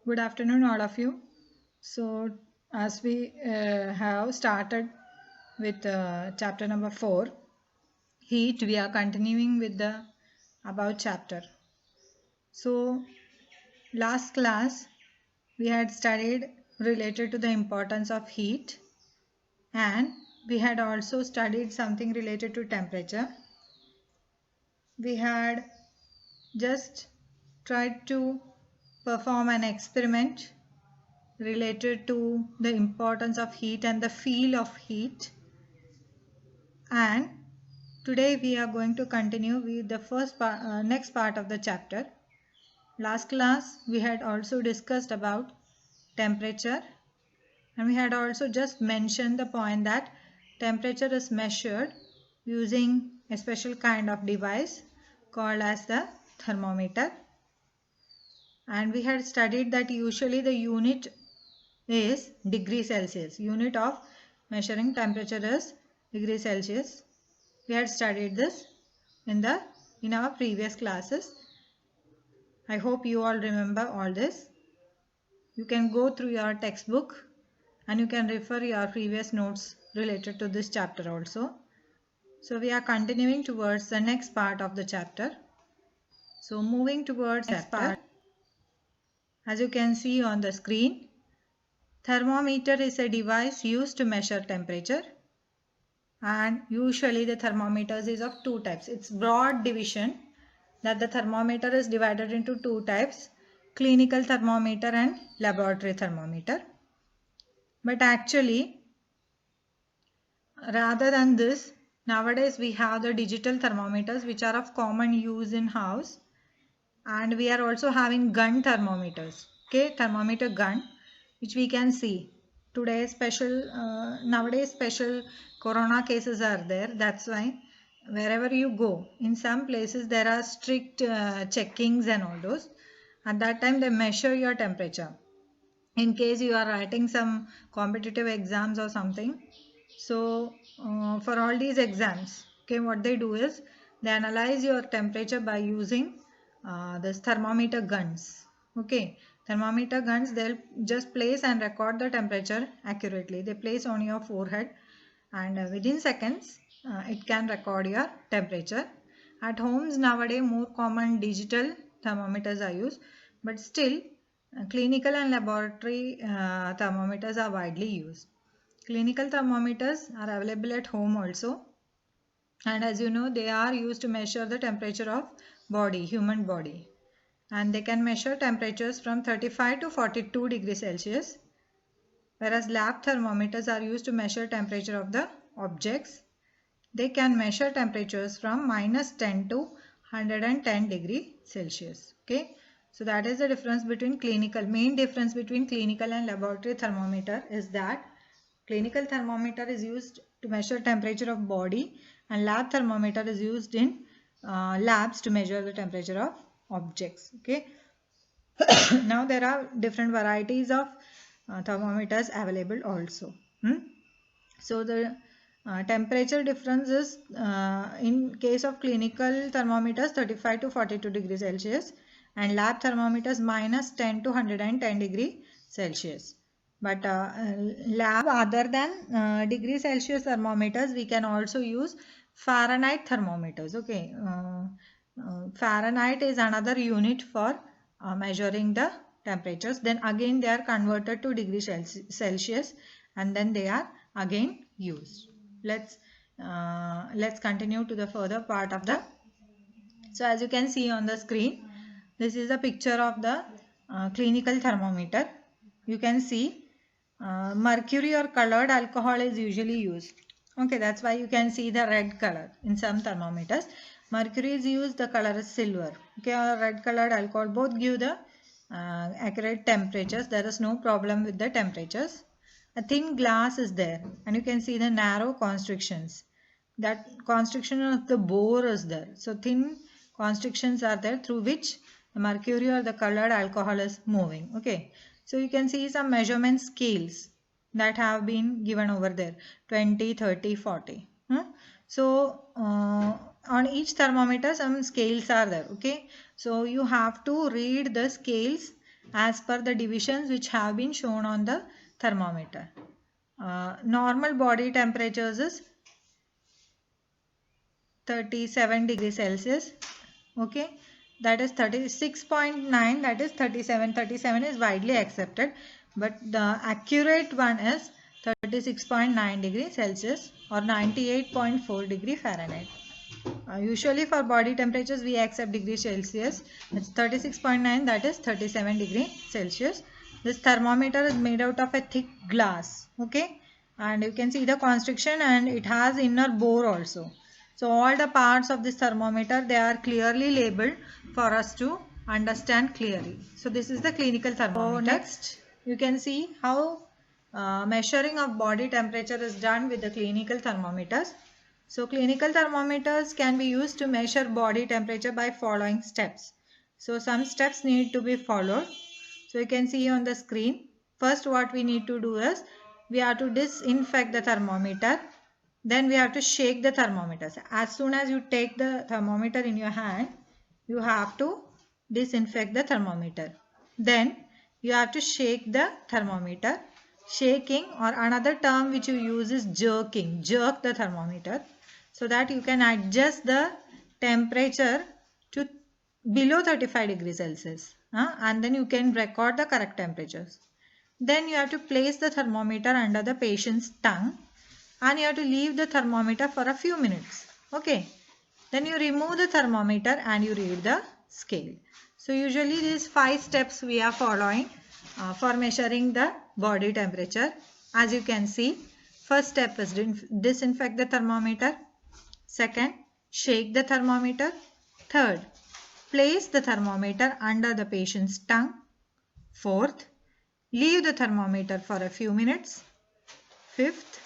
Good afternoon, all of you. So, as we have started with chapter number 4, heat, we are continuing with the above chapter. So, last class we had studied related to the importance of heat, and we had also studied something related to temperature. We had just tried to perform an experiment related to the importance of heat and the feel of heat, and today we are going to continue with the next part of the chapter. Last class we had also discussed about temperature, and we had also just mentioned the point that temperature is measured using a special kind of device called as the thermometer, and we had studied that usually the unit is degree Celsius. Unit of measuring temperature is degree Celsius. We had studied this in our previous classes. I hope you all remember all this. You can go through your textbook and you can refer your previous notes related to this chapter also. So we are continuing towards the next part of the chapter. So moving towards next part, as you can see on the screen, thermometer is a device used to measure temperature, and usually the thermometers is of two types. It's broad division that the thermometer is divided into two types: clinical thermometer and laboratory thermometer. But actually, rather than this, nowadays we have the digital thermometers which are of common use in house, and we are also having gun thermometers, okay, thermometer gun, which we can see today. Nowadays special corona cases are there. That's why wherever you go, in some places there are strict checkings and all those. At that time they measure your temperature in case you are writing some competitive exams or something. So for all these exams, okay, what they do is they analyze your temperature by using this thermometer guns. Okay, thermometer guns, they'll just place and record the temperature accurately. They place on your forehead, and within seconds it can record your temperature. At homes nowadays more common digital thermometers are used, but still clinical and laboratory thermometers are widely used. Clinical thermometers are available at home also, and as you know they are used to measure the temperature of human body, and they can measure temperatures from 35 to 42 degrees Celsius, whereas lab thermometers are used to measure temperature of the objects. They can measure temperatures from -10 to 110 degree Celsius. Okay, so that is the difference between main difference between clinical and laboratory thermometer is that clinical thermometer is used to measure temperature of body, and lab thermometer is used in labs to measure the temperature of objects. Okay, now there are different varieties of thermometers available also. So the temperature difference is in case of clinical thermometers 35 to 42 degrees Celsius, and lab thermometers -10 to 110 degree Celsius. But lab, other than degree Celsius thermometers, we can also use Fahrenheit thermometers. Okay, Fahrenheit is another unit for measuring the temperatures. Then again they are converted to degree Celsius, and then they are again used. Let's continue to the further part of the. So as you can see on the screen, this is a picture of the clinical thermometer. You can see mercury or colored alcohol is usually used. Okay, that's why you can see the red color in some thermometers. Mercury is used, the color is silver. Okay, or red colored alcohol, both give the accurate temperatures. There is no problem with the temperatures. A thin glass is there, and you can see the narrow constrictions. That constriction of the bore is there. So thin constrictions are there through which the mercury or the colored alcohol is moving. Okay, so you can see some measurement scales that have been given over there: 20, 30, 40. So on each thermometer some scales are there. Okay, so you have to read the scales as per the divisions which have been shown on the thermometer. Normal body temperatures is 37 degrees Celsius. Okay, that is 36.9, that is 37. 37 is widely accepted, but the accurate one is 36.9 degrees Celsius or 98.4 degree Fahrenheit. Usually for body temperatures we accept degrees Celsius. It's 36.9, that is 37 degree Celsius. This thermometer is made out of a thick glass. Okay, and you can see the construction, and it has inner bore also. So all the parts of this thermometer, they are clearly labeled for us to understand clearly. So this is the clinical thermometer. So next you can see how measuring of body temperature is done with the clinical thermometers. So clinical thermometers can be used to measure body temperature by following steps. So some steps need to be followed. So you can see on the screen. First what we need to do is we have to disinfect the thermometer. Then we have to shake the thermometer. As soon as you take the thermometer in your hand, you have to disinfect the thermometer. Then you have to shake the thermometer. Shaking, or another term which you use, is jerking. Jerk the thermometer so that you can adjust the temperature to below 35 degrees Celsius. And then you can record the correct temperatures. Then you have to place the thermometer under the patient's tongue, and you have to leave the thermometer for a few minutes. Okay. Then you remove the thermometer and you read the scale. So usually these 5 steps we are following for measuring the body temperature. As you can see, first step is disinfect the thermometer. Second, shake the thermometer. Third, place the thermometer under the patient's tongue. Fourth, leave the thermometer for a few minutes. Fifth,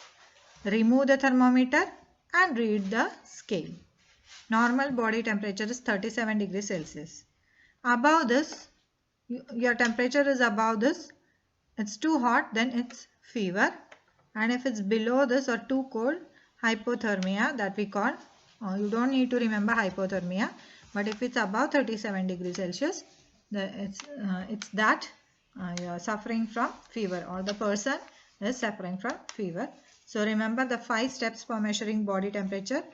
remove the thermometer and read the scale. Normal body temperature is 37 degrees Celsius. Above this, your temperature is above this, it's too hot, then it's fever. And if it's below this or too cold, hypothermia, that we call. You don't need to remember hypothermia, but if it's above 37 degrees Celsius, it's that you're suffering from fever, or the person is suffering from fever. So remember the 5 steps for measuring body temperature.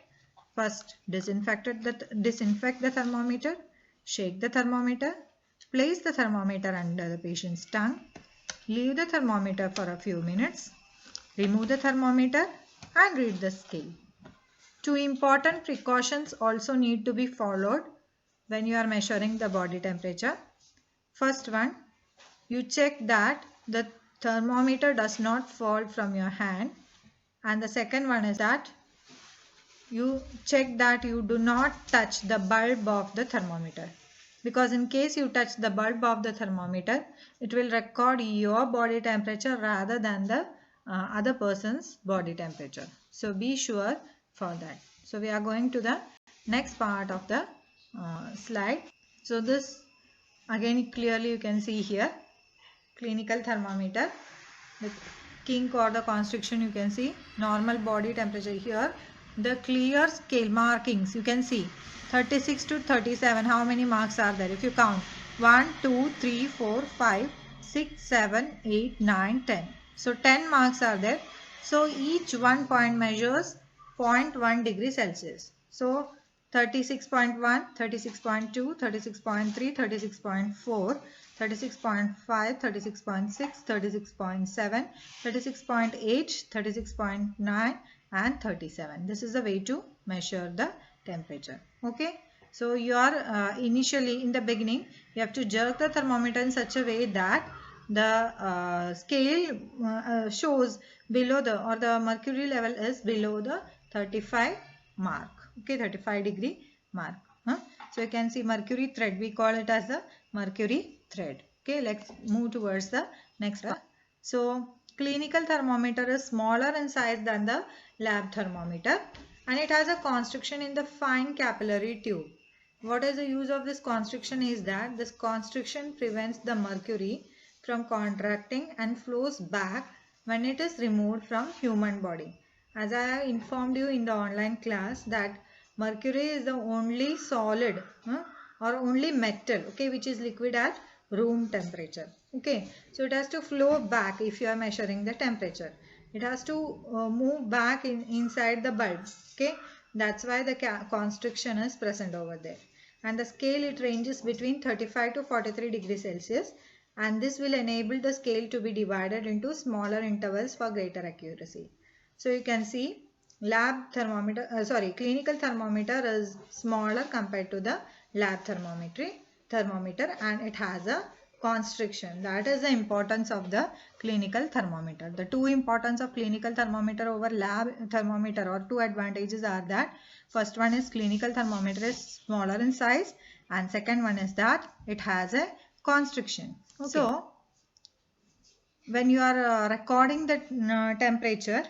First, disinfect the thermometer, shake the thermometer, place the thermometer under the patient's tongue, leave the thermometer for a few minutes, remove the thermometer and read the scale. 2 important precautions also need to be followed when you are measuring the body temperature. First one, you check that the thermometer does not fall from your hand, and the second one is that you check that you do not touch the bulb of the thermometer, because in case you touch the bulb of the thermometer, it will record your body temperature rather than the other person's body temperature. So be sure for that. So we are going to the next part of the slide. So this again clearly you can see here, clinical thermometer, the kink or the constriction you can see, normal body temperature here, the clear scale markings you can see 36 to 37. How many marks are there? If you count 1, 2, 3, 4, 5, 6, 7, 8, 9, 10. So 10 marks are there. So each 1 point measures 0.1 degree Celsius. So 36.1, 36.2, 36.3, 36.4, 36.5, 36.6, 36.7, 36.8, 36.9 and 37. This is the way to measure the temperature. Okay. So you are initially in the beginning you have to jerk the thermometer in such a way that the scale shows below the, or the mercury level is below the 35 mark. Okay, 35 degree mark. So you can see mercury thread, we call it as the mercury thread. Okay, let's move towards the next one. So clinical thermometer is smaller in size than the lab thermometer, and it has a constriction in the fine capillary tube. What is the use of this constriction is that this constriction prevents the mercury from contracting and flows back when it is removed from human body. As I have informed you in the online class that mercury is the only solid or only metal, okay, which is liquid at room temperature. Okay, so it has to flow back if you are measuring the temperature. It has to move back inside the bulb. Okay, that's why the constriction is present over there. And the scale, it ranges between 35 to 43 degrees Celsius, and this will enable the scale to be divided into smaller intervals for greater accuracy. So you can see clinical thermometer is smaller compared to the lab thermometer, and it has a constriction. That is the importance of the clinical thermometer. The two importance of clinical thermometer over lab thermometer, or two advantages, are that first one is clinical thermometer is smaller in size, and second one is that it has a constriction. Okay. So when you are recording the temperature,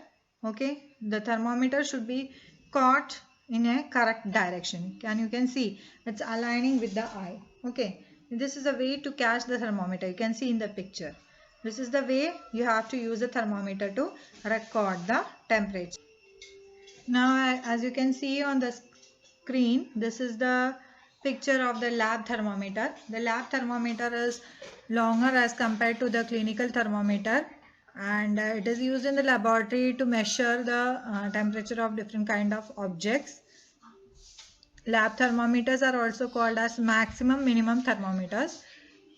okay, the thermometer should be caught in a correct direction, and you can see it's aligning with the eye. Okay, this is a way to catch the thermometer. You can see in the picture, this is the way you have to use the thermometer to record the temperature. Now as you can see on the screen, this is the picture of the lab thermometer. The lab thermometer is longer as compared to the clinical thermometer, and it is used in the laboratory to measure the temperature of different kind of objects. Lab thermometers are also called as maximum minimum thermometers.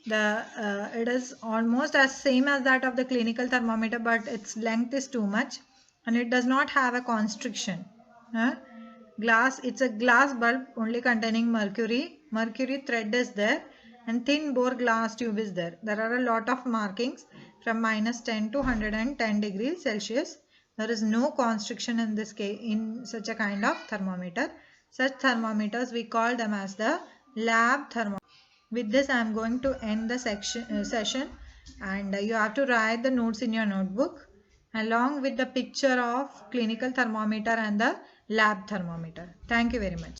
It is almost as same as that of the clinical thermometer, but its length is too much and it does not have a constriction. It's a glass bulb only containing mercury thread is there, and thin bore glass tube is there. There are a lot of markings from -10 to 110 degrees Celsius. There is no constriction in this case in such a kind of thermometer. Such thermometers, we call them as the lab thermometer. With this, I am going to end the session, and you have to write the notes in your notebook along with the picture of clinical thermometer and the lab thermometer. Thank you very much.